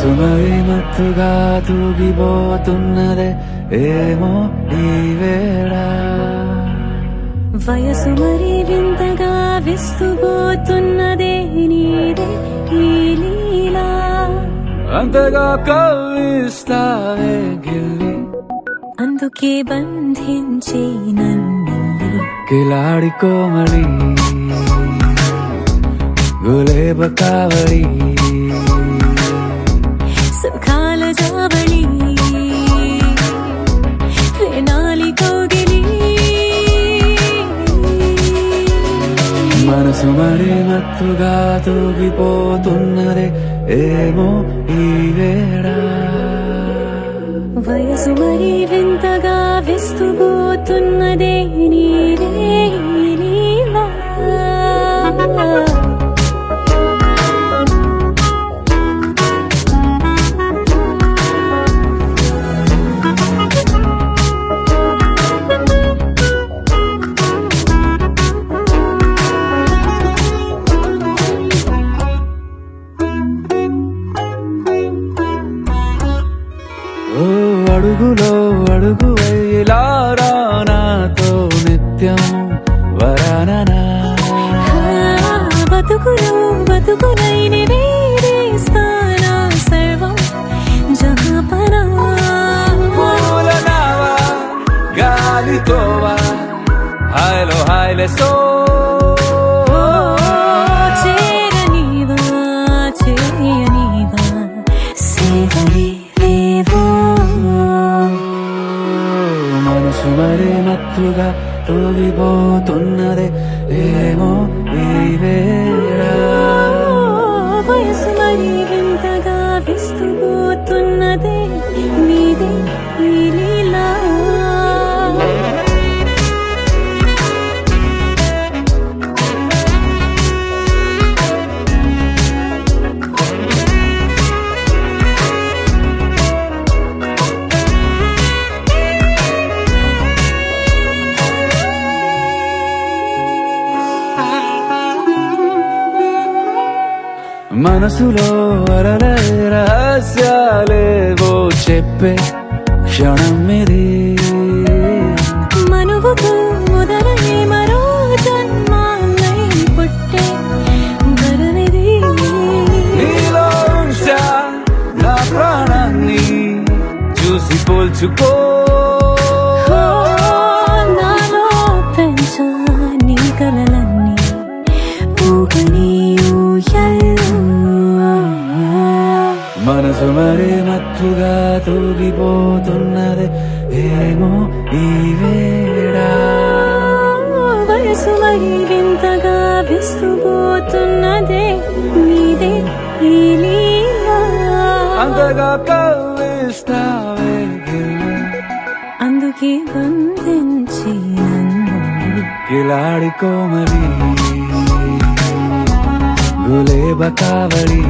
మనసు మరి మత్తుగా తూగిపోతున్నదే ఏమో ఈ వేళ వయసు మరి వింతగా విస్తుపోతున్నదే నీదే ఈ లీలా అంతగా కవ్విస్తావే గిల్లి అందుకే బంధించి నన్ను కిలాడి కోమలి గులేబ కావలి సుఖాల జావళి వేనాలి కోగిలి మనసు మరి మత్తుగా తూగిపోతున్నదే ఏమో ఈ వేళ వయసు మరి వింతగా విస్తుపోతున్నదే నీదే ఈ లీలా ఓ అడుగులో అడుగు వేలారా నాతో నిత్యం వరాననా బతుకులు బతుకులైని వేరేస్తానా సర్వం జహాపనా పూల నావా గాలితోవా హాయ్లో హాయ్లే సో చేరనివా చేయనివా సేవరి మనసు మరి మత్తుగా తూగిపోతున్నదే ఏమో ఈ వేళ వయసు మరి వింతగా విస్తుపోతున్నదే నీదే ఈ లీలా మనసులో అరలే రహస్యాలేవో చెప్పే క్షణం ఇది మనువుకు మొదలై మరో జన్మాన్నై పుట్టే వరమిది నీలో ఉంచా నా ప్రాణాన్ని చూసి పోల్చుకో నాలో పెంచా నీ కలలన్నీ ఊగని ఊయల్లో మనసు మరి మత్తుగా తూగిపోతున్నదే ఏమో ఈ వేళ వయసు మరి వింతగా విస్తుపోతున్నదే నీదే ఈ లీలా అంతగా కవ్విస్తావే గిల్లి అందుకే బంధించి నన్ను కిలాడి కోమలి గులేబ కావలి